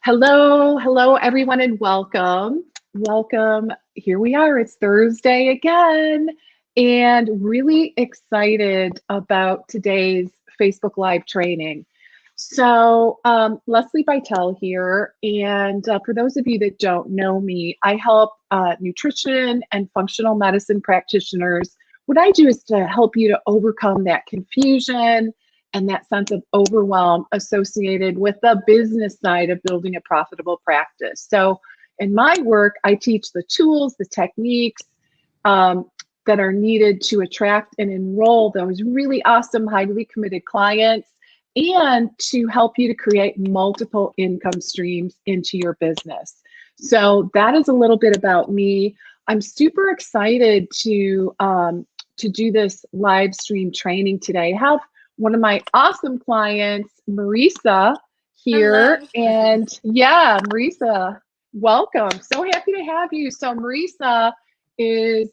Hello, everyone, and welcome. Welcome. Here we are. It's Thursday again, and really excited about today's Facebook Live training. So, Lesli Bitel here, and for those of you that don't know me, I help nutrition and functional medicine practitioners. What I do is to help you to overcome that confusion and that sense of overwhelm associated with the business side of building a profitable practice. So in my work, I teach the tools, the techniques that are needed to attract and enroll those really awesome, highly committed clients, and to help you to create multiple income streams into your business. So that is a little bit about me. I'm super excited to do this live stream training today. I have one of my awesome clients, Marisa, here. Hello. And yeah, Marisa, welcome. So happy to have you. So Marisa is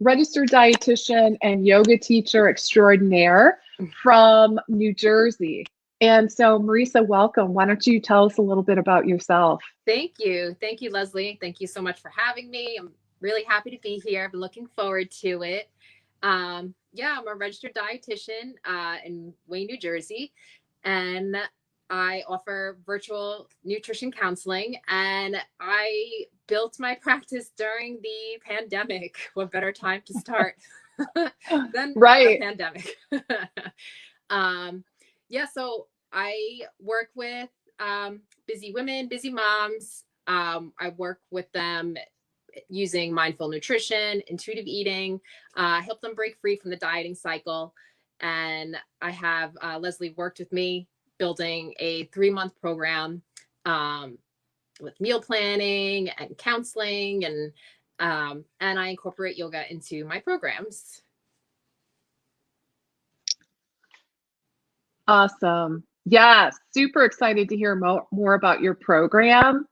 registered dietitian and yoga teacher extraordinaire from New Jersey. And so Marisa, welcome. Why don't you tell us a little bit about yourself? Thank you. Thank you, Leslie. Thank you so much for having me. I'm really happy to be here. I've been looking forward to it. Yeah, I'm a registered dietitian in Wayne, New Jersey, and I offer virtual nutrition counseling. And I built my practice during the pandemic. What better time to start than Right. the pandemic? Yeah, so I work with busy women, busy moms. I work with them using mindful nutrition, intuitive eating, help them break free from the dieting cycle. And I have Lesli worked with me building a 3-month program with meal planning and counseling, and I incorporate yoga into my programs. Awesome. Yeah, super excited to hear more about your program.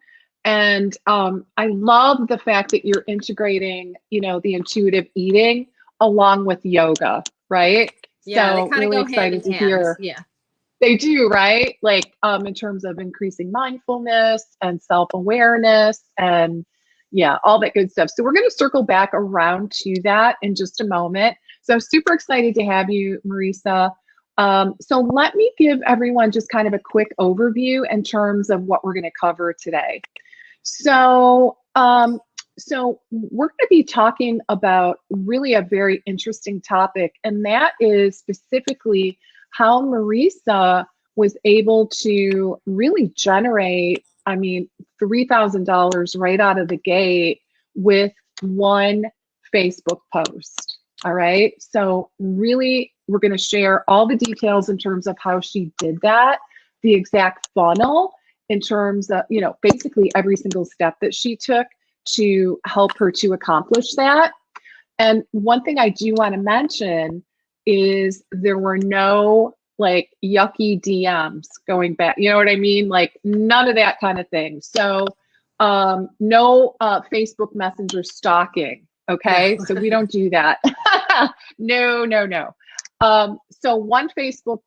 And I love the fact that you're integrating, the intuitive eating along with yoga, right? Yeah, they So kind of really go hand excited in to hand. hear. Yeah. They do, right? Like in terms of increasing mindfulness and self-awareness and yeah, all that good stuff. So we're going to circle back around to that in just a moment. So super excited to have you, Marisa. So let me give everyone just kind of a quick overview in terms of what we're going to cover today. So, we're going to be talking about really a very interesting topic, and that is specifically how Marisa was able to really generate, $3,000 right out of the gate with one Facebook post. All right. So really, we're going to share all the details in terms of how she did that, the exact funnel in terms of, basically every single step that she took to help her to accomplish that. And one thing I do want to mention is there were no like yucky DMs going back. You know what I mean? Like none of that kind of thing. So no Facebook Messenger stalking. Okay. No. So we don't do that. No. So one Facebook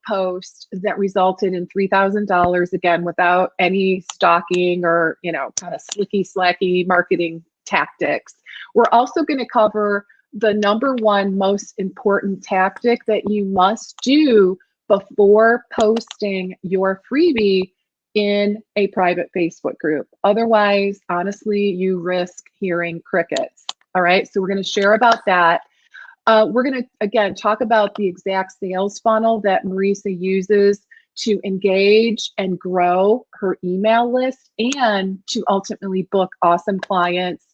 post that resulted in $3,000 again without any stalking or kind of slicky slacky marketing tactics. We're also going to cover the number one most important tactic that you must do before posting your freebie in a private Facebook group. Otherwise, honestly, you risk hearing crickets. All right, so we're going to share about that. We're going to, again, talk about the exact sales funnel that Marisa uses to engage and grow her email list and to ultimately book awesome clients.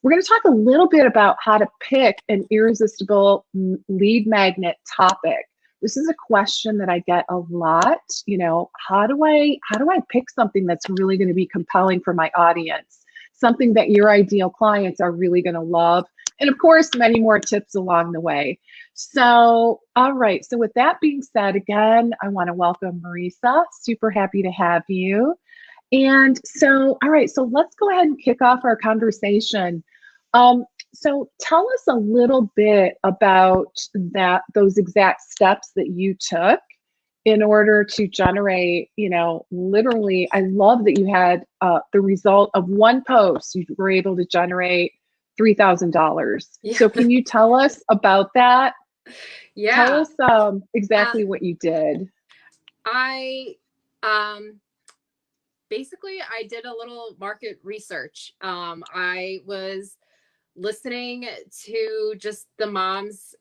We're going to talk a little bit about how to pick an irresistible lead magnet topic. This is a question that I get a lot. How do I pick something that's really going to be compelling for my audience? Something that your ideal clients are really going to love. And of course, many more tips along the way. So, all right. So with that being said, again, I want to welcome Marisa. Super happy to have you. And so, all right. So let's go ahead and kick off our conversation. So tell us a little bit about those exact steps that you took in order to generate, you know, literally, I love that you had the result of one post, you were able to generate $3,000. Yeah. So can you tell us about that? Tell Yeah. us exactly what you did. I basically I did a little market research. I was listening to just the moms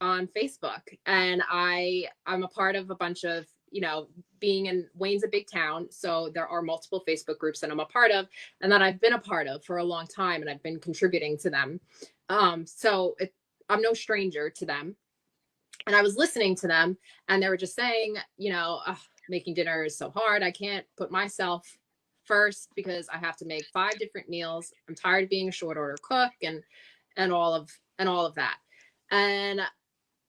on Facebook, and I'm a part of a bunch of, you know, being in Wayne's a big town, so there are multiple Facebook groups that I'm a part of and that I've been a part of for a long time, and I've been contributing to them. I'm no stranger to them, and I was listening to them, and they were just saying, you know, making dinner is so hard. I can't put myself first because I have to make 5 different meals. I'm tired of being a short order cook and all of that. And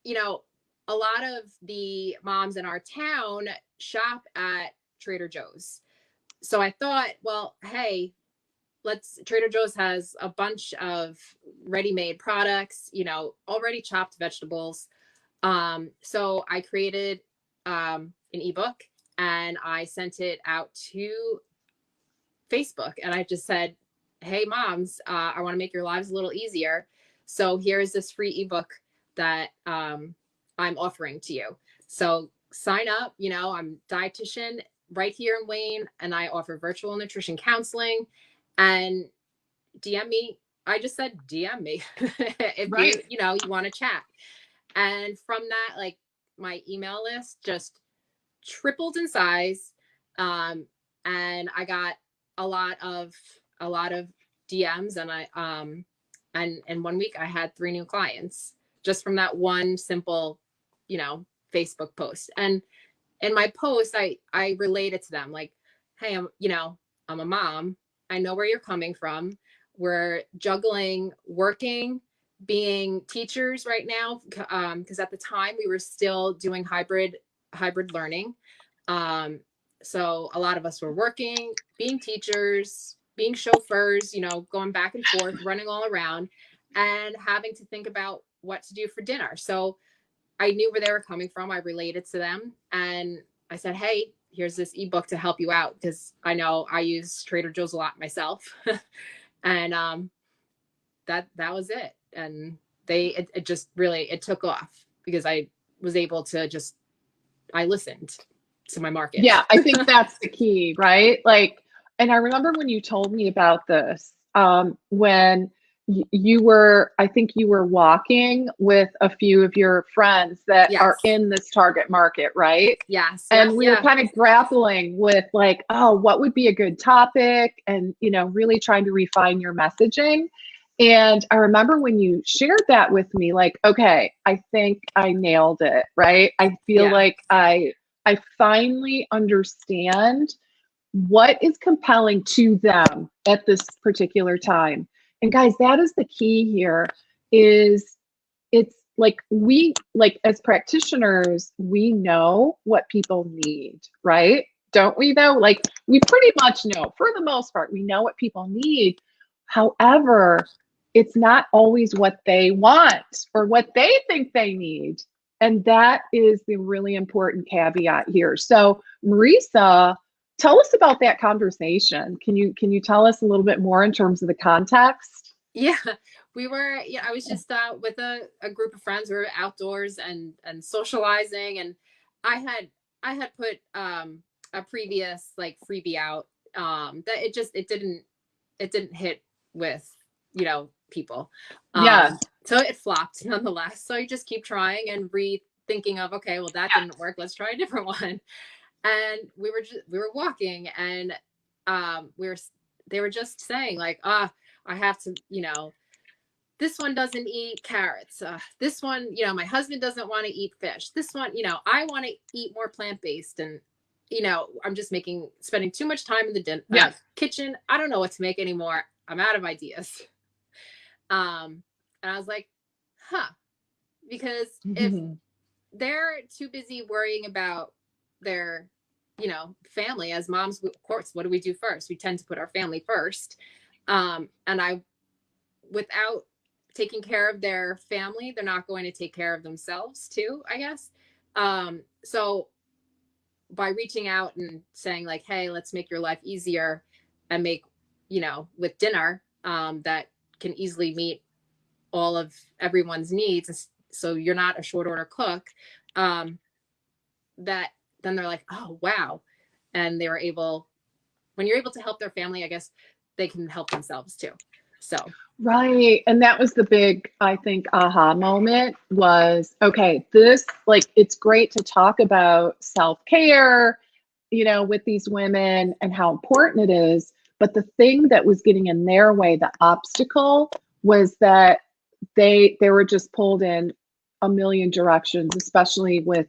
you know, a lot of the moms in our town shop at Trader Joe's. So I thought, well, hey, Trader Joe's has a bunch of ready-made products, you know, already chopped vegetables. So I created an ebook, and I sent it out to Facebook, and I just said, hey moms, I want to make your lives a little easier. So here's this free ebook that I'm offering to you. So sign up. You know, I'm a dietitian right here in Wayne, and I offer virtual nutrition counseling. And DM me. I just said DM me if Right. you know, you want to chat. And from that, like, my email list just tripled in size. And I got a lot of DMs, and and in 1 week I had 3 new clients just from that one simple, you know, Facebook post. And in my post, I related to them like, hey, you know, I'm a mom. I know where you're coming from. We're juggling working, being teachers right now, because at the time we were still doing hybrid learning. Um, so a lot of us were working, being teachers, being chauffeurs, you know, going back and forth, running all around, and having to think about what to do for dinner. So I knew where they were coming from. I related to them, and I said, hey, here's this ebook to help you out, because I know I use Trader Joe's a lot myself. And that was it. And it just really, it took off because I was able to just, I listened to my market. Yeah, I think that's the key, right? Like, and I remember when you told me about this, when you were, I think you were walking with a few of your friends that are Yes. in this target market, right? Yes. And we were Yeah. kind of grappling with like, oh, what would be a good topic? And, you know, really trying to refine your messaging. And I remember when you shared that with me, like, okay, I think I nailed it, right? I feel Yeah. like I finally understand what is compelling to them at this particular time. And guys, that is the key here is it's like we like as practitioners, we know what people need, right? Don't we though? Like we pretty much know for the most part, we know what people need. However, it's not always what they want or what they think they need. And that is the really important caveat here. So, Marisa, tell us about that conversation. Can you tell us a little bit more in terms of the context? Yeah, yeah, I was just with a group of friends. We were outdoors and socializing, and I had put a previous like freebie out that it didn't hit with, you know, people. Yeah. So it flopped nonetheless. So you just keep trying and rethinking of, okay, well that didn't work. Let's try a different one. And we were walking, and they were just saying like, I have to, you know, this one doesn't eat carrots. This one, you know, my husband doesn't want to eat fish. This one, you know, I want to eat more plant-based. And, you know, I'm just spending too much time in the Yeah. kitchen. I don't know what to make anymore. I'm out of ideas. And I was like, huh, because if they're too busy worrying about their, you know, family as moms, of course, what do we do first? We tend to put our family first. And without taking care of their family, they're not going to take care of themselves too, I guess. So by reaching out and saying like, hey, let's make your life easier and make, with dinner, that can easily meet all of everyone's needs. So you're not a short order cook. That then they're like, oh, wow. And they were able, when you're able to help their family, I guess they can help themselves too. So. Right. And that was the big, I think, aha moment was, okay, this, like, it's great to talk about self-care, with these women and how important it is. But the thing that was getting in their way, the obstacle, was that they were just pulled in a million directions, especially with,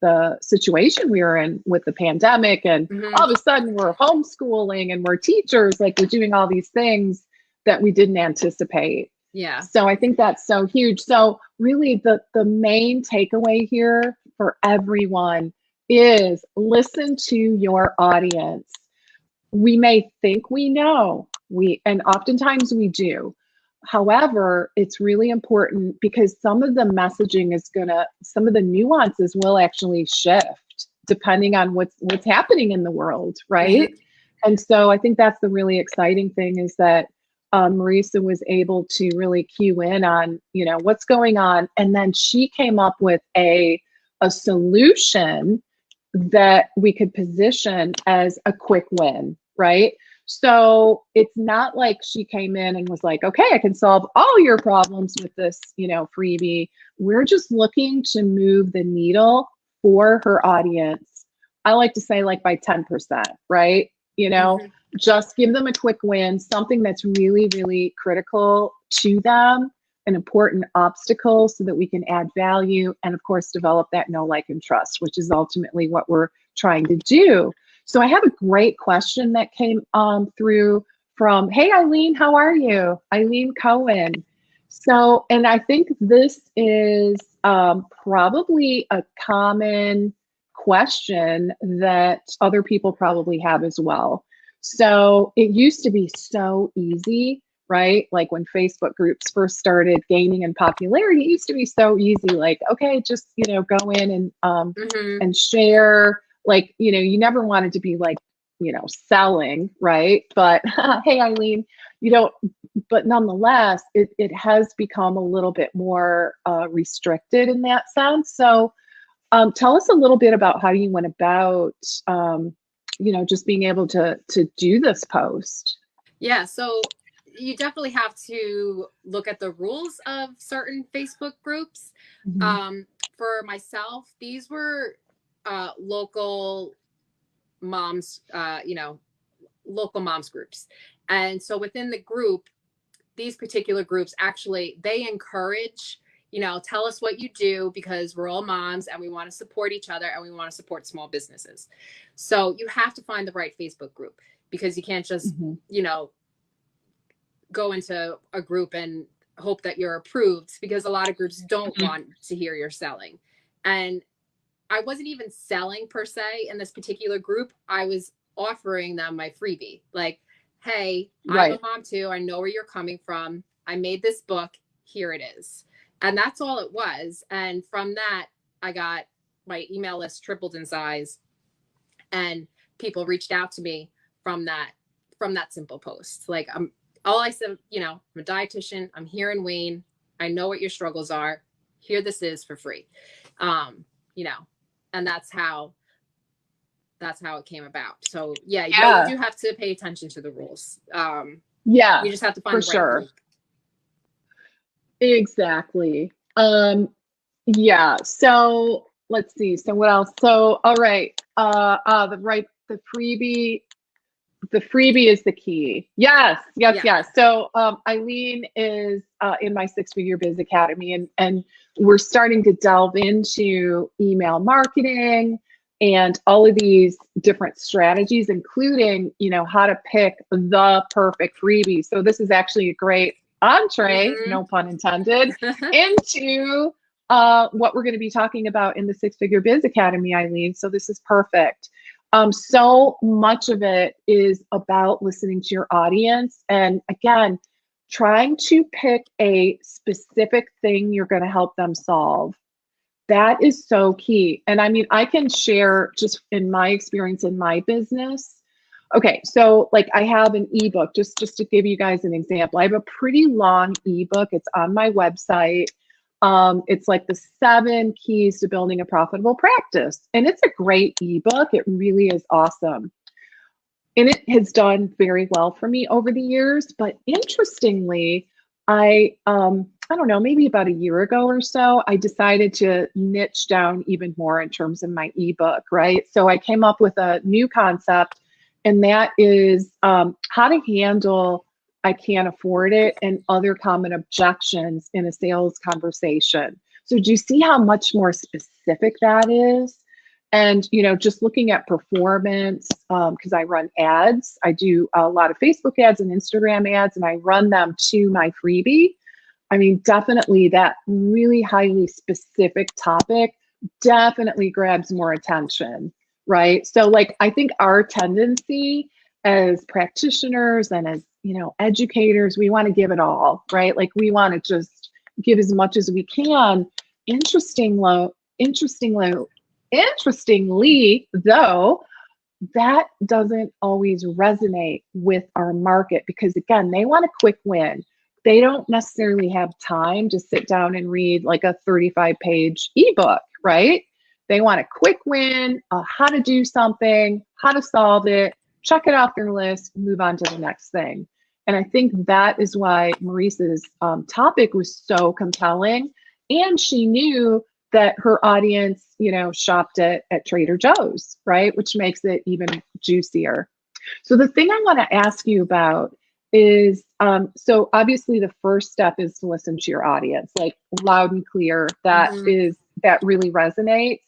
the situation we were in with the pandemic. And all of a sudden we're homeschooling and we're teachers, like we're doing all these things that we didn't anticipate. Yeah. So I think that's so huge. So really the main takeaway here for everyone is listen to your audience. We may think we know, and oftentimes we do. However, it's really important because some of the messaging is some of the nuances will actually shift depending on what's happening in the world, right? And so I think that's the really exciting thing is that Marisa was able to really cue in on, what's going on. And then she came up with a solution that we could position as a quick win, right? So it's not like she came in and was like, okay, I can solve all your problems with this, freebie. We're just looking to move the needle for her audience. I like to say like by 10%, right? Just give them a quick win, something that's really, really critical to them, an important obstacle so that we can add value and of course develop that know, like, and trust, which is ultimately what we're trying to do. So I have a great question that came through from, hey, Eileen, how are you? Eileen Cohen. So, and I think this is probably a common question that other people probably have as well. So it used to be so easy, right? Like when Facebook groups first started gaining in popularity, it used to be so easy. Like, okay, just, go in and share. Like, you never wanted to be like, selling, right? But hey, Eileen, but nonetheless, it has become a little bit more restricted in that sense. So tell us a little bit about how you went about, just being able to do this post. Yeah, so you definitely have to look at the rules of certain Facebook groups. For myself, these were local moms, local moms groups. And so within the group, these particular groups actually, they encourage, tell us what you do because we're all moms and we want to support each other and we want to support small businesses. So you have to find the right Facebook group because you can't just, go into a group and hope that you're approved because a lot of groups don't want to hear you're selling. And I wasn't even selling per se in this particular group. I was offering them my freebie. Like, hey, I'm a mom too. I know where you're coming from. I made this book. Here it is. And that's all it was. And from that, I got my email list tripled in size and people reached out to me from that simple post. Like, all I said, I'm a dietitian. I'm here in Wayne. I know what your struggles are. Here this is for free. And that's how it came about. So you do have to pay attention to the rules. You just have to find the right group. Exactly. So let's see. So what else? So all right. The freebie is the key. Yes. So Eileen is in my 6-Figure Biz Academy, and we're starting to delve into email marketing and all of these different strategies, including, how to pick the perfect freebie. So this is actually a great entree, no pun intended, into what we're going to be talking about in the 6-Figure Biz Academy, Eileen. So this is perfect. So much of it is about listening to your audience. And again, trying to pick a specific thing you're going to help them solve. That is so key. And I mean, I can share just in my experience in my business. Okay, so like I have an ebook, just to give you guys an example. I have a pretty long ebook. It's on my website. It's like the 7 keys to building a profitable practice. And it's a great ebook. It really is awesome. And it has done very well for me over the years. But interestingly, I don't know, maybe about a year ago or so, I decided to niche down even more in terms of my ebook, right? So I came up with a new concept, and that is how to handle I can't afford it and other common objections in a sales conversation. So do you see how much more specific that is? And, you know, just looking at performance, because I run ads, I do a lot of Facebook ads and Instagram ads, and I run them to my freebie. I mean, definitely that really highly specific topic definitely grabs more attention, right? So like, I think our tendency as practitioners and as, you know, educators, we want to give it all, right? Like we want to just give as much as we can. Interestingly, though, that doesn't always resonate with our market because, again, they want a quick win. They don't necessarily have time to sit down and read like a 35-page ebook, right? They want a quick win, how to do something, how to solve it, check it off their list, move on to the next thing. And I think that is why Maurice's topic was so compelling. And she knew that her audience, you know, shopped at Trader Joe's, right? Which makes it even juicier. So the thing I want to ask you about is, so obviously the first step is to listen to your audience, like loud and clear. That really resonates.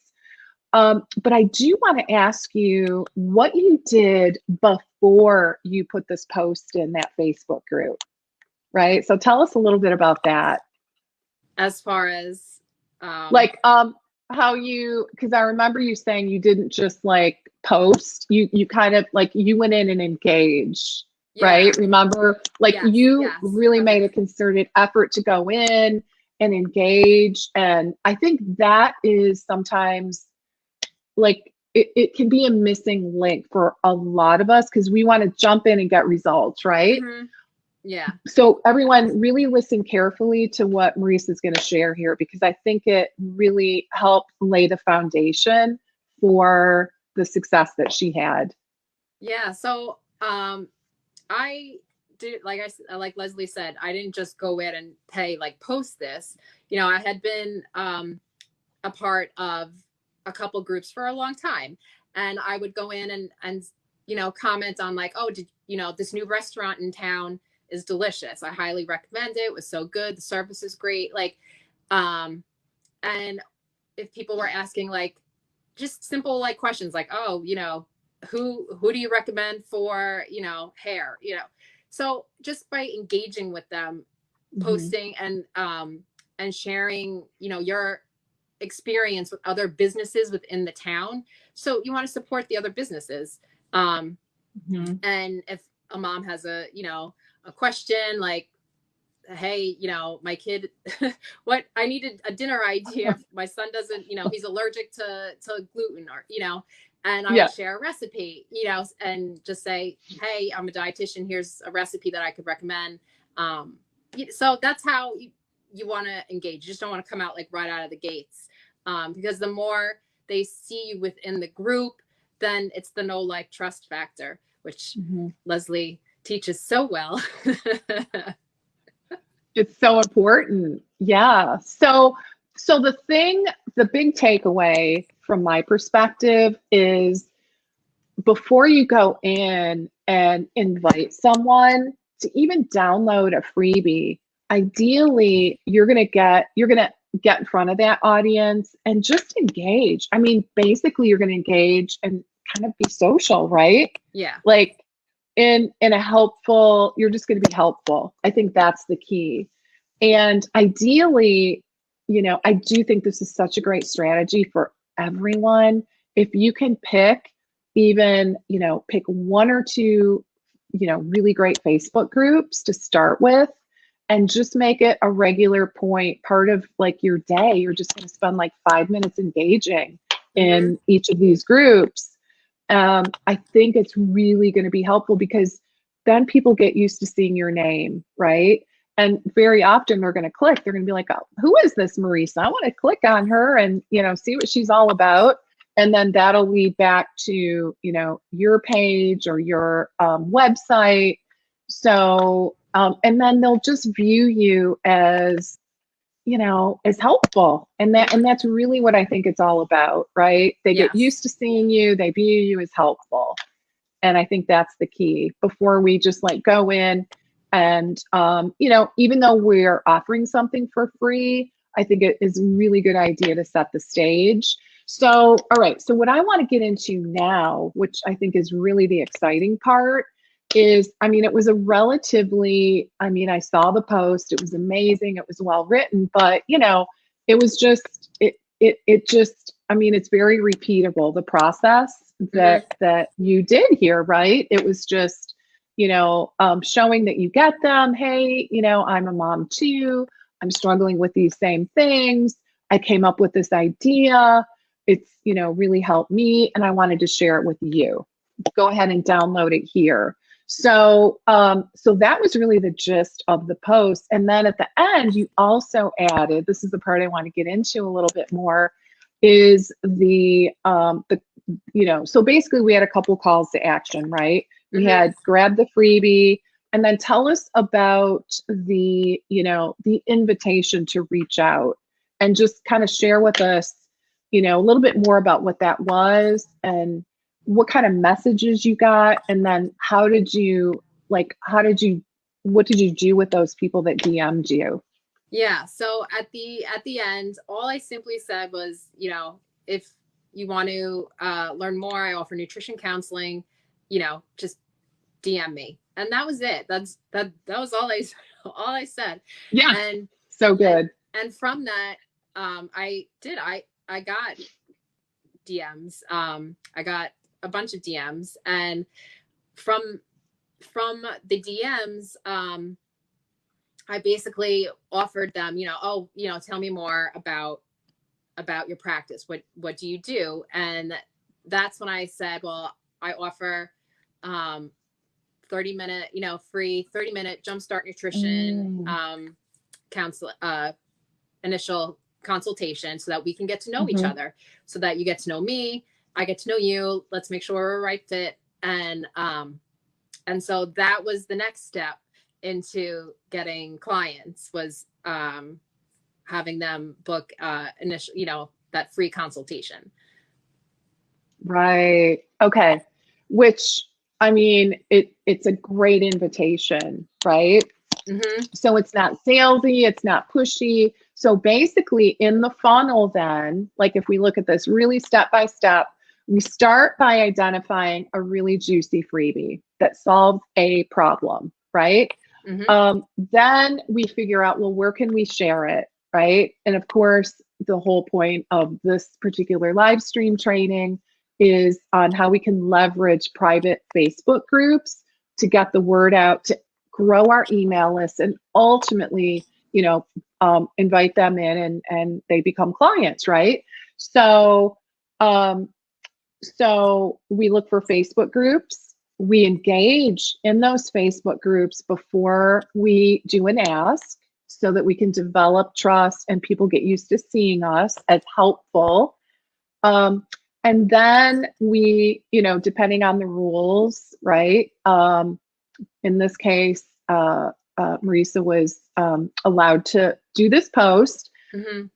But I do want to ask you what you did before you put this post in that Facebook group, right? So tell us a little bit about that. As far as how you, because I remember you saying you didn't just like post, you kind of like you went in and engaged, right? Remember, like you really made a concerted effort to go in and engage. And I think that is sometimes like it can be a missing link for a lot of us because we want to jump in and get results, right? Yeah. So everyone really listen carefully to what Maurice is going to share here, because I think it really helped lay the foundation for the success that she had. Yeah. So I did, like Lesli said, I didn't just go in and post this. You know, I had been a part of a couple groups for a long time, and I would go in and you know, comment on like, oh, this new restaurant in town is delicious. I highly recommend it. It was so good. The service is great. Like, and if people were asking like just simple like questions like, oh, you know, who do you recommend for, you know, hair, you know? So just by engaging with them, posting and sharing, you know, your experience with other businesses within the town. So you want to support the other businesses. And if a mom has a question like, hey, you know, my kid, what I needed a dinner idea. My son doesn't, you know, he's allergic to gluten, or, you know, and I would share a recipe, you know, and just say, hey, I'm a dietitian. Here's a recipe that I could recommend. So that's how you want to engage. You just don't want to come out like right out of the gates, because the more they see you within the group, then it's the know, like, trust factor, which Lesli teaches so well. It's so important. Yeah. So the big takeaway from my perspective is before you go in and invite someone to even download a freebie, ideally you're going to get in front of that audience and just engage. I mean, basically you're going to engage and kind of be social, right? Yeah. Like in a helpful, you're just going to be helpful. I think that's the key. And ideally, you know, I do think this is such a great strategy for everyone. If you can pick even, you know, pick 1 or 2, you know, really great Facebook groups to start with, and just make it a regular point, part of like your day. You're just going to spend like 5 minutes engaging in each of these groups. I think it's really going to be helpful because then people get used to seeing your name, right? And very often they're going to click. They're going to be like, oh, who is this Marisa? I want to click on her and, you know, see what she's all about. And then that'll lead back to, you know, your page or your website. So, and then they'll just view you as, you know, as helpful. And that's really what I think it's all about, right? They get used to seeing you, they view you as helpful. And I think that's the key before we just like go in and, you know, even though we're offering something for free, I think it is a really good idea to set the stage. So, all right. So what I want to get into now, which I think is really the exciting part, is, I mean, it was a relatively, I mean, I saw the post, it was amazing, it was well written, but you know, it was just, it just, I mean, it's very repeatable, the process that you did here, right? It was just, you know, showing that you get them. Hey, you know, I'm a mom too. I'm struggling with these same things. I came up with this idea. It's, you know, really helped me and I wanted to share it with you. Go ahead and download it here. So, so that was really the gist of the post. And then at the end, you also added, this is the part I want to get into a little bit more, is the, you know, so basically we had a couple calls to action, right? We had grab the freebie and then tell us about the, you know, the invitation to reach out and just kind of share with us, you know, a little bit more about what that was and what kind of messages you got. And then how did you, like, what did you do with those people that DM'd you? Yeah. So at the end, all I simply said was, you know, if you want to learn more, I offer nutrition counseling, you know, just DM me. And that was it. That was all I said. Yeah. And so good. And from that, I got DMs. I got a bunch of DMs, and from the DMs, I basically offered them, you know, oh, you know, tell me more about your practice. What do you do? And that's when I said, well, I offer 30-minute, you know, free 30-minute jumpstart nutrition counsel initial consultation so that we can get to know each other, so that you get to know me, I get to know you. Let's make sure we're a right fit. And so that was the next step into getting clients, was having them book initial, you know, that free consultation. Right. Okay. Which, I mean, it's a great invitation, right? So it's not salesy, it's not pushy. So basically in the funnel then, like if we look at this really step by step, we start by identifying a really juicy freebie that solves a problem, right? Then we figure out, well, where can we share it, right? And of course, the whole point of this particular live stream training is on how we can leverage private Facebook groups to get the word out, to grow our email list, and ultimately, you know, invite them in and they become clients, right? So, so we look for Facebook groups. We engage in those Facebook groups before we do an ask so that we can develop trust and people get used to seeing us as helpful. And then we, you know, depending on the rules, right? In this case, Marisa was allowed to do this post.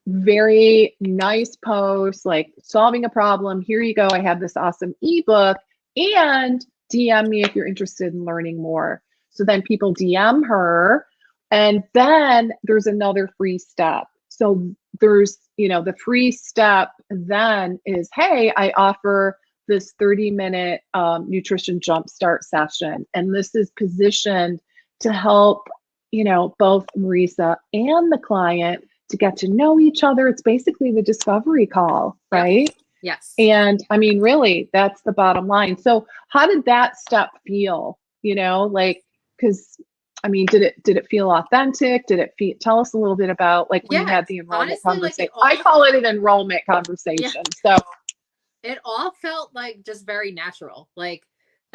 Very nice post, like solving a problem. Here you go. I have this awesome ebook, and DM me if you're interested in learning more. So then people DM her, and then there's another free step. So there's, you know, the free step then is, hey, I offer this 30-minute nutrition jumpstart session. And this is positioned to help, you know, both Marisa and the client to get to know each other. It's basically the discovery call, right? Yes. And I mean, really, that's the bottom line. So how did that step feel? You know, like, because I mean, did it feel authentic? Did it feel, tell us a little bit about like when you Yeah, had the enrollment honestly, like conversation. it all, I call it an enrollment yeah, conversation. So it all felt like just very natural. Like,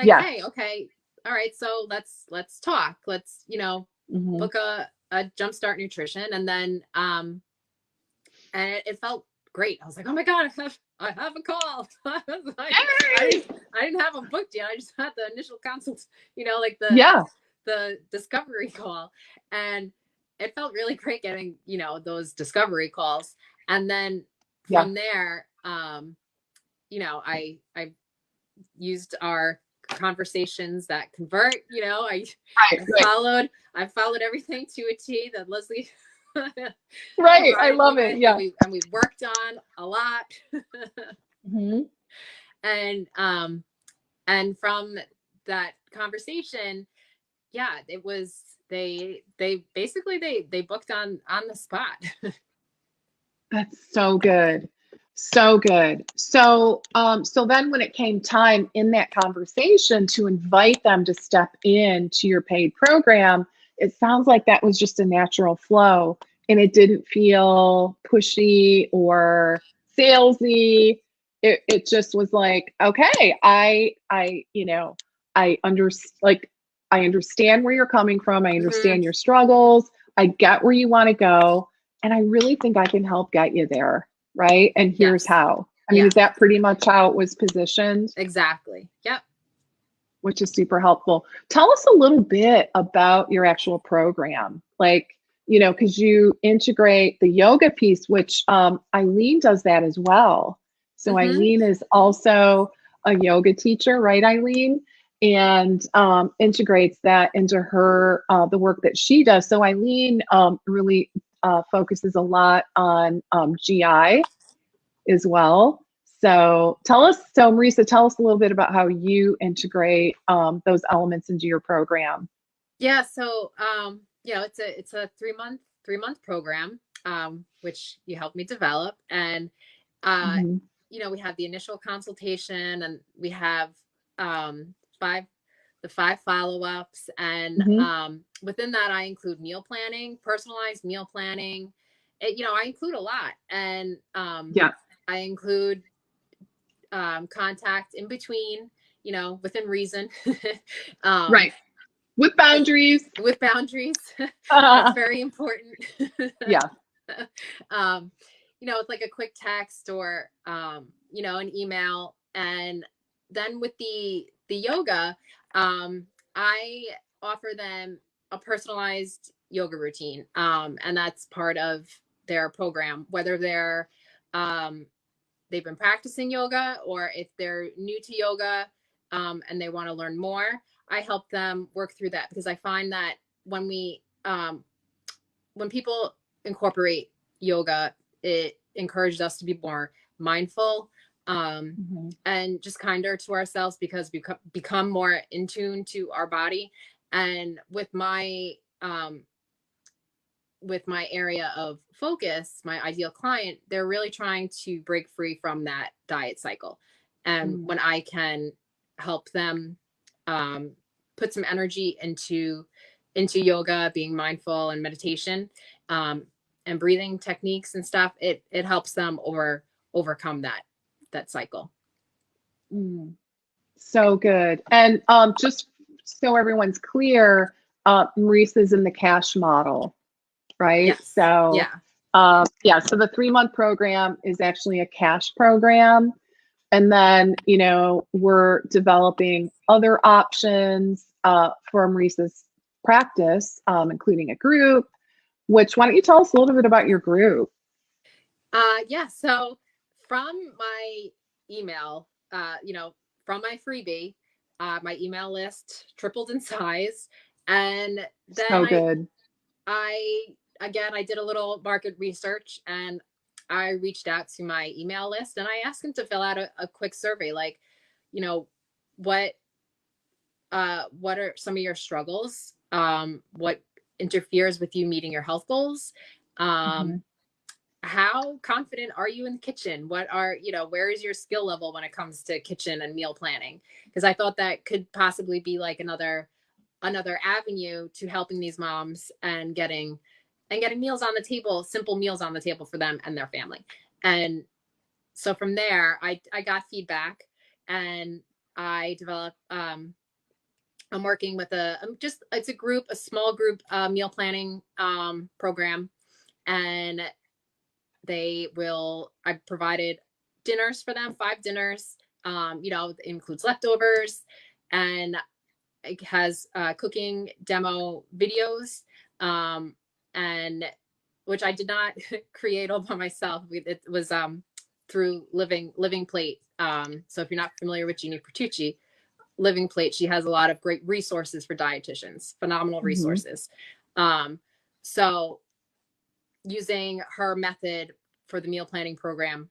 yeah. hey, okay, all right, so let's talk. Let's, Hmm. book a jumpstart nutrition, and then and it felt great. I was like, oh my god, I have a call. I was like, Hey! I didn't have them booked yet. I just had the initial consult, like Yeah. the discovery call, and it felt really great getting those discovery calls, and then Yeah. from there, I used our conversations that convert. Right. I Right. followed I followed everything to a T that Leslie Right. I provided me love it. with, and Yeah. we worked on a lot. Hmm. And from that conversation, yeah, it was they basically they booked on the spot. That's so good. So good. So then when it came time in that conversation to invite them to step in to your paid program, it sounds like that was just a natural flow and it didn't feel pushy or salesy. It just was like, okay, I like I understand where you're coming from. I Hmm. understand your struggles. I get where you want to go. And I really think I can help get you there. Right. And here's Yes. how. I mean, Yeah. is that pretty much how it was positioned? Exactly. Yep. Which is super helpful. Tell us a little bit about your actual program. Like, because you integrate the yoga piece, which Eileen does that as well. So Hmm. Eileen is also a yoga teacher, right, Eileen? And integrates that into her the work that she does. So Eileen really focuses a lot on GI as well. So Marisa, tell us a little bit about how you integrate those elements into your program. Yeah. So it's a 3-month program, which you helped me develop, and uh, Hmm. we have the initial consultation, and we have um, five the 5 follow-ups, and Hmm. within that I include meal planning, personalized meal planning. I include a lot, and Yeah, I include contact in between, within reason. um, right. With boundaries. with boundaries. That's very important. Yeah. um, it's like a quick text or an email. And then with the yoga, I offer them a personalized yoga routine. And that's part of their program, whether um, they've been practicing yoga or if they're new to yoga, and they want to learn more. I help them work through that, because I find that when we when people incorporate yoga, it encourages us to be more mindful, Hmm. and just kinder to ourselves, because we become more in tune to our body. And with my area of focus, my ideal client, they're really trying to break free from that diet cycle. And Mm. when I can help them um, put some energy into yoga, being mindful and meditation, um, and breathing techniques and stuff, it helps them overcome that cycle. Mm. So good. And just so everyone's clear, Marisa's in the cash model, right? Yes. So, Yeah. yeah, so the 3-month program is actually a cash program. And then, we're developing other options for Marisa's practice, including a group, which why don't you tell us a little bit about your group? Yeah. So from my email, from my freebie, my email list tripled in size. And then So good. I, again, I did a little market research, and I reached out to my email list, and I asked them to fill out a quick survey. Like, you know, what, what are some of your struggles? What interferes with you meeting your health goals? Um, Hmm. how confident are you in the kitchen? Where is your skill level when it comes to kitchen and meal planning? Because I thought that could possibly be like another another avenue to helping these moms and getting meals on the table, simple meals on the table for them and their family. And so from there, I got feedback, and I developed, I'm working with it's a small group meal planning program. And I provided dinners for them, 5 dinners, it includes leftovers, and it has cooking demo videos, and which I did not create all by myself. It was through Living Plate. So if you're not familiar with Jeannie Pertucci, Living Plate, she has a lot of great resources for dietitians, phenomenal resources. So using her method for the meal planning program,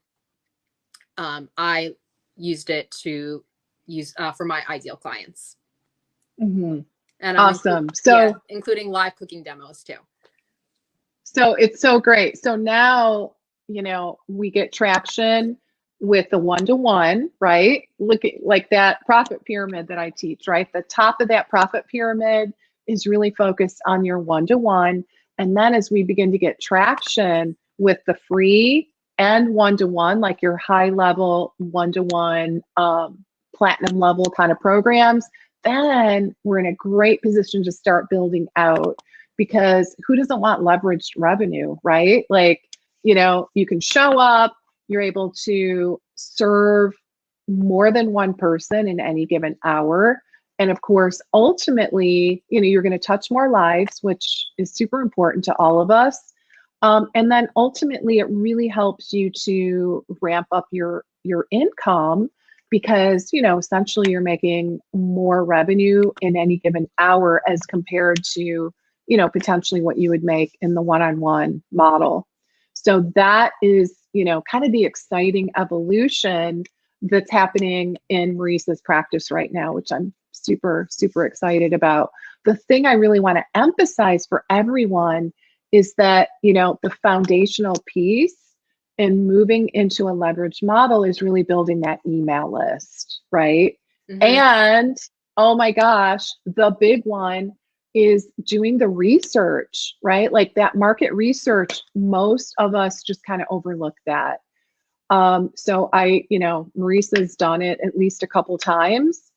I used it to use for my ideal clients. Mm-hmm. And awesome. Including live cooking demos too. So it's so great. So now, we get traction with the one-to-one, right? Look at like that profit pyramid that I teach, right? The top of that profit pyramid is really focused on your one-to-one. And then as we begin to get traction with the free and one-to-one, like your high level one-to-one, platinum level kind of programs, then we're in a great position to start building out, because who doesn't want leveraged revenue, right? Like, you can show up, you're able to serve more than one person in any given hour. And of course, ultimately, you're going to touch more lives, which is super important to all of us. And then ultimately, it really helps you to ramp up your income, because, essentially you're making more revenue in any given hour as compared to, potentially what you would make in the one-on-one model. So that is, kind of the exciting evolution that's happening in Marisa's practice right now, which I'm super, super excited about. The thing I really want to emphasize for everyone is that, the foundational piece in moving into a leverage model is really building that email list, right? Mm-hmm. And oh my gosh, the big one is doing the research, right? Like that market research, most of us just kind of overlook that. So Marisa's done it at least a couple times,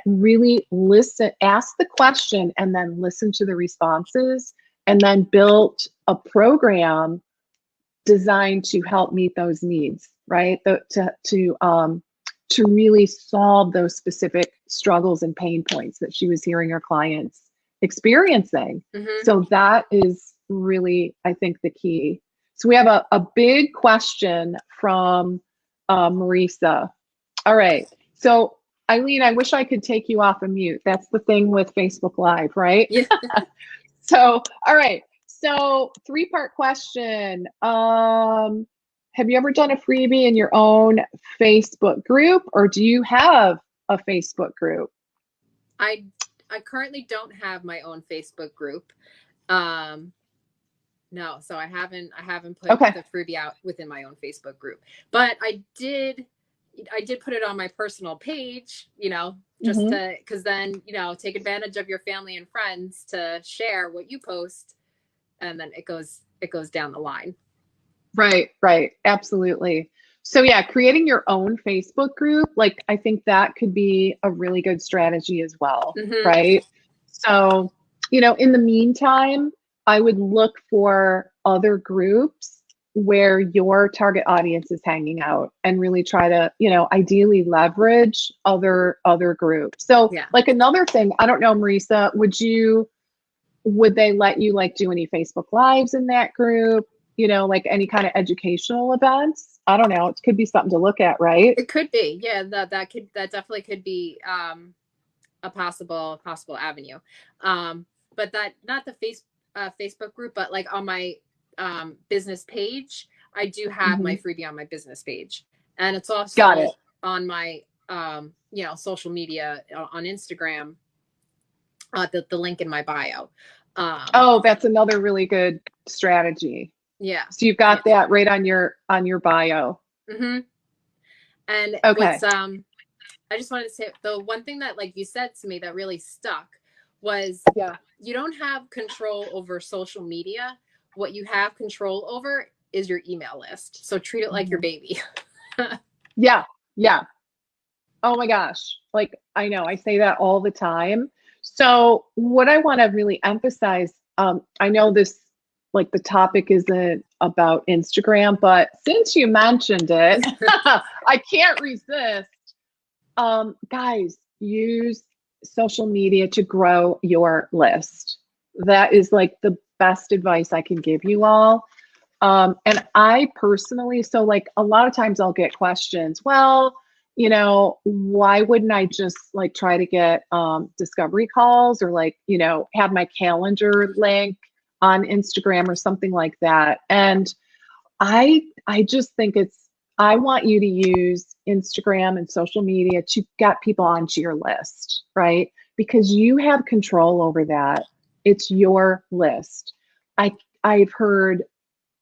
really listen, ask the question and then listen to the responses, and then built a program designed to help meet those needs, right? To really solve those specific struggles and pain points that she was hearing her clients experiencing. Mm-hmm. So that is really, I think, the key. So we have a big question from Marisa. All right. So Eileen, I wish I could take you off of mute. That's the thing with Facebook Live, right? Yeah. So, all right. So 3-part question. Have you ever done a freebie in your own Facebook group, or do you have a Facebook group? I currently don't have my own Facebook group. No, so I haven't put the freebie out within my own Facebook group, but I did put it on my personal page, just mm-hmm. to, because then, take advantage of your family and friends to share what you post, and then it goes down the line. Right. Absolutely. So yeah, creating your own Facebook group, like I think that could be a really good strategy as well, mm-hmm. right? So, in the meantime, I would look for other groups where your target audience is hanging out, and really try to, ideally leverage other groups. So yeah. Like another thing, I don't know, Marisa, would they let you like do any Facebook Lives in that group? Like any kind of educational events? I don't know. It could be something to look at, right? It could be. Yeah, that definitely could be a possible avenue. But that, not the Facebook group, but like on my business page, I do have mm-hmm. my freebie on my business page, and it's also on my social media on Instagram. The link in my bio. That's another really good strategy. Yeah. So you've got that right on your bio. Mm-hmm. And okay. I just wanted to say, the one thing that, like you said to me, that really stuck was Yeah. you don't have control over social media. What you have control over is your email list. So treat it like your baby. Yeah. Yeah. Oh my gosh. Like, I know I say that all the time. So what I want to really emphasize, I know this, like the topic isn't about Instagram, but since you mentioned it, I can't resist. Guys, use social media to grow your list. That is like the best advice I can give you all. And I personally, so like a lot of times I'll get questions, well, why wouldn't I just like try to get discovery calls or like, have my calendar link on Instagram or something like that. And I just think I want you to use Instagram and social media to get people onto your list, right? Because you have control over that. It's your list. I've heard,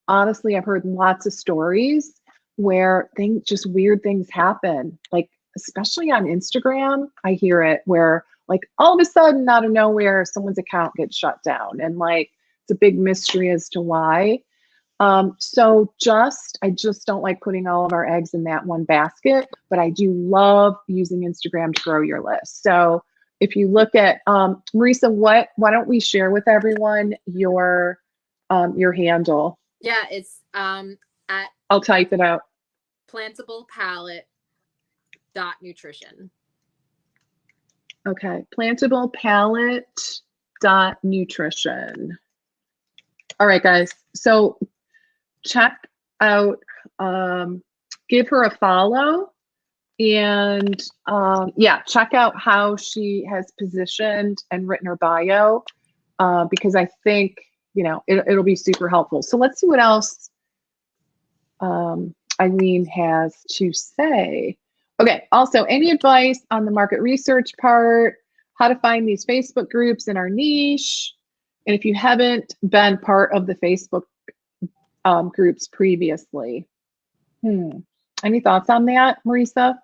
honestly, I've heard lots of stories where just weird things happen. Like, especially on Instagram, I hear it where like all of a sudden out of nowhere, someone's account gets shut down and like, it's a big mystery as to why. So I just don't like putting all of our eggs in that one basket, but I do love using Instagram to grow your list. So if you look at, Marisa, why don't we share with everyone your handle? Yeah, it's at I'll type it out. plantablepalette.nutrition. Okay, plantablepalette.nutrition. All right, guys. So check out, give her a follow, and check out how she has positioned and written her bio, because I think it'll be super helpful. So let's see what else Eileen has to say. Okay, also any advice on the market research part, how to find these Facebook groups in our niche, and if you haven't been part of the Facebook groups previously. Any thoughts on that, Marisa?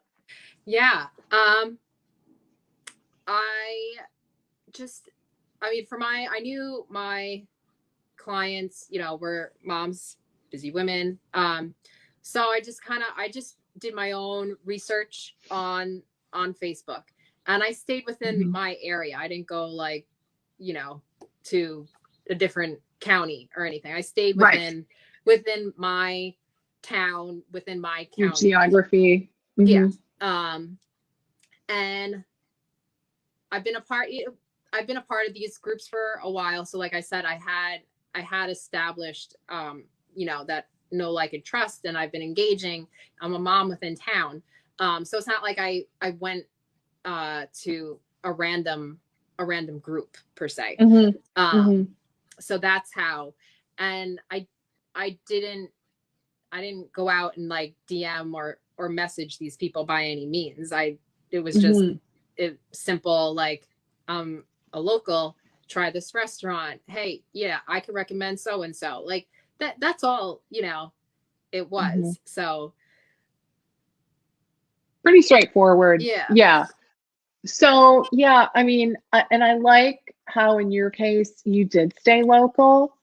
Yeah. I knew my clients, were moms, busy women. So I just did my own research on Facebook, and I stayed within my area. I didn't go like, to a different county or anything. I stayed within my town, within my county. Your geography. Yeah. And I've been a part of these groups for a while. So like I said, I had established, that know, like, and trust, and I've been engaging. I'm a mom within town. So it's not like I went to a random group per se. So that's how, and I didn't go out and like DM or message these people by any means. It was just simple, like, a local, try this restaurant. Hey, yeah, I could recommend so-and-so. Like that's all, it was. So pretty straightforward. Yeah. Yeah. So yeah, I mean, and I like how in your case you did stay local.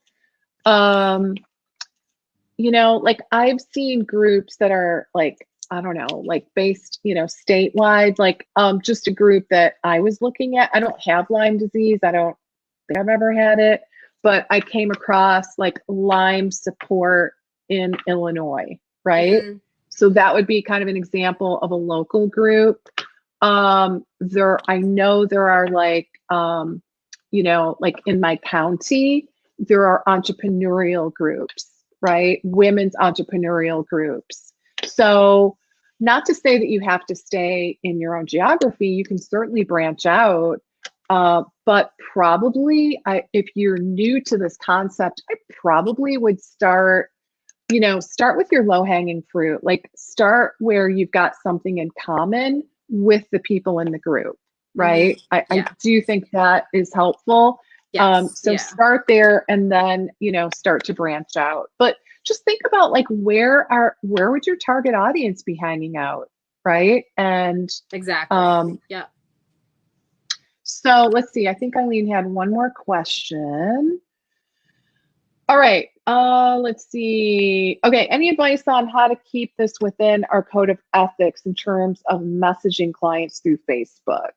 Like I've seen groups that are like, I don't know, like based, statewide, like just a group that I was looking at. I don't have Lyme disease. I don't think I've ever had it, but I came across like Lyme support in Illinois, right? So that would be kind of an example of a local group. I know there are like, like in my county, there are entrepreneurial groups, right? Women's entrepreneurial groups. So not to say that you have to stay in your own geography, you can certainly branch out. But probably if you're new to this concept, I probably would start with your low hanging fruit, like start where you've got something in common with the people in the group, right? I do think that is helpful. Start there and then, start to branch out. But just think about like, where would your target audience be hanging out, right? And exactly. So let's see. I think Eileen had one more question. All right. Let's see. Okay. Any advice on how to keep this within our code of ethics in terms of messaging clients through Facebook?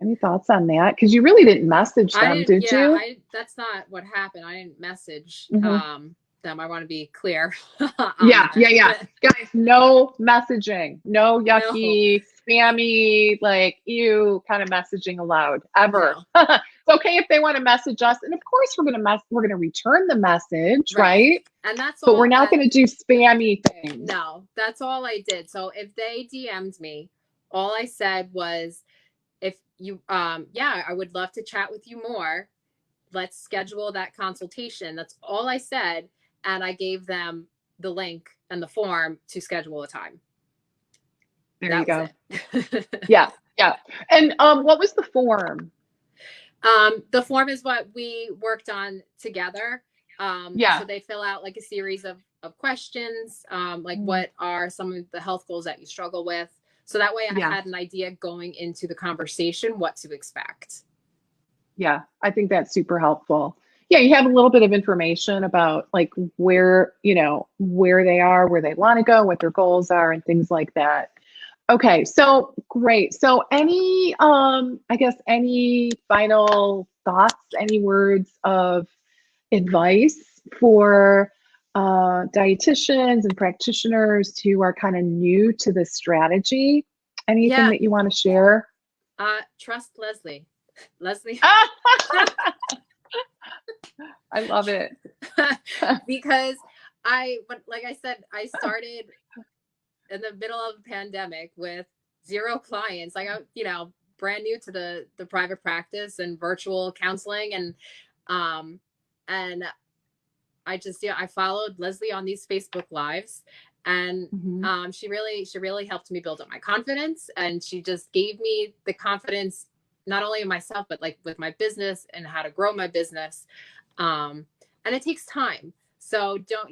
Any thoughts on that? Because you really didn't message them, did you? That's not what happened. I didn't message Mhm. them. I want to be clear. Yeah. Guys, no messaging, no No, yucky, spammy, like ew kind of messaging allowed ever. no. It's okay if they want to message us, and of course we're gonna return the message, right? And that's But we're all not that, gonna do spammy things. no, that's all I did. So if they DM'd me, all I said was, if you, yeah, I would love to chat with you more. Let's schedule that consultation. That's all I said. And I gave them the link and the form to schedule a time. There you That was go. it. Yeah. And what was the form? The form is what we worked on together. Yeah. So they fill out like a series of questions, like what are some of the health goals that you struggle with. So that way I had an idea going into the conversation, what to expect. Yeah, I think that's super helpful. Yeah, you have a little bit of information about like where, where they are, where they want to go, what their goals are, and things like that. Okay, so great. So any, I guess, any final thoughts, any words of advice for dietitians and practitioners who are kind of new to this strategy? Anything that you want to share? Trust Lesli. Lesli. I love it. Because like I said, I started in the middle of a pandemic with 0 clients. Like I, brand new to the private practice and virtual counseling. And I just, I followed Lesli on these Facebook lives, and she really helped me build up my confidence. And she just gave me the confidence, not only in myself, but like with my business and how to grow my business. And it takes time. So don't,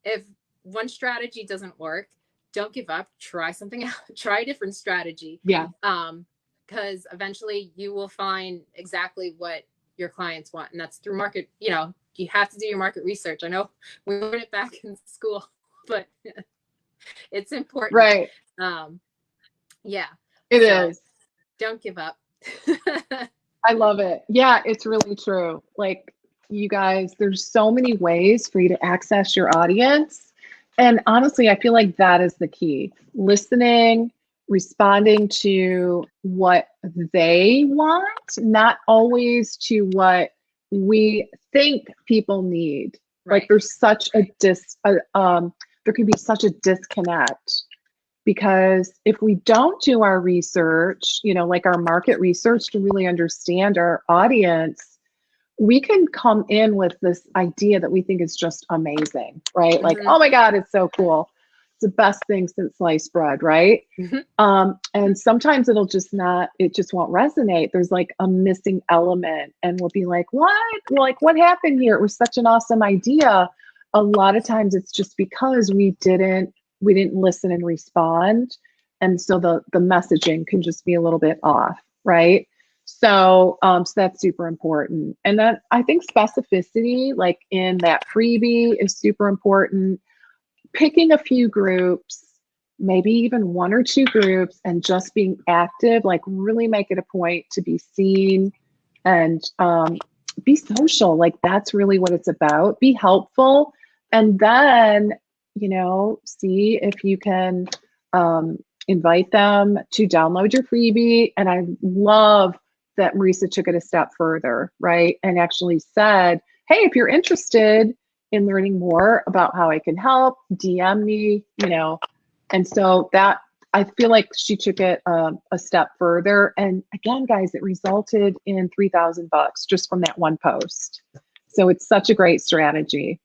if one strategy doesn't work, don't give up, try something else, try a different strategy. Yeah. Because eventually you will find exactly what your clients want. And that's through market, you have to do your market research. I know we learned it back in school, but it's important. Right. Yeah. It is. Don't give up. I love it. Yeah, it's really true. Like, you guys, there's so many ways for you to access your audience. And honestly, I feel like that is the key. Listening, responding to what they want, not always to what we think people need. Right. Like there's such a there can be such a disconnect, because if we don't do our research, like our market research to really understand our audience, we can come in with this idea that we think is just amazing, right? Like, oh my God, it's so cool. It's the best thing since sliced bread, right? And sometimes it just won't resonate. There's like a missing element, and we'll be like, what? Like, what happened here? It was such an awesome idea. A lot of times it's just because we didn't listen and respond. And so the messaging can just be a little bit off, right? So, so that's super important. And then I think specificity, like in that freebie, is super important. Picking a few groups, maybe even 1 or 2 groups, and just being active, like really make it a point to be seen and be social. Like that's really what it's about. Be helpful. And then, see if you can invite them to download your freebie. And I love that Marisa took it a step further, right? And actually said, hey, if you're interested in learning more about how I can help, DM me, And so that, I feel like she took it a step further. And again, guys, it resulted in $3,000 just from that one post. So it's such a great strategy.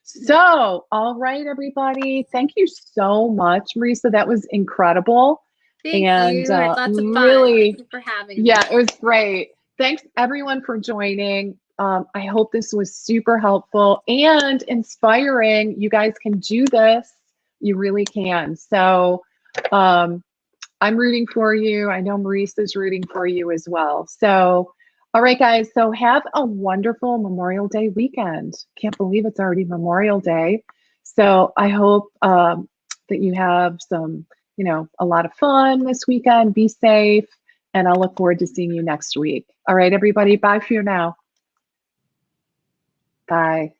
So, all right, everybody. Thank you so much, Marisa. That was incredible. Thank you. Lots of fun. Really, thank you for having me. Yeah, it was great. Thanks everyone for joining. I hope this was super helpful and inspiring. You guys can do this. You really can. So, I'm rooting for you. I know Maurice is rooting for you as well. So, all right, guys. So have a wonderful Memorial Day weekend. Can't believe it's already Memorial Day. So I hope that you have some, a lot of fun this weekend. Be safe. And I'll look forward to seeing you next week. All right, everybody. Bye for now. Bye.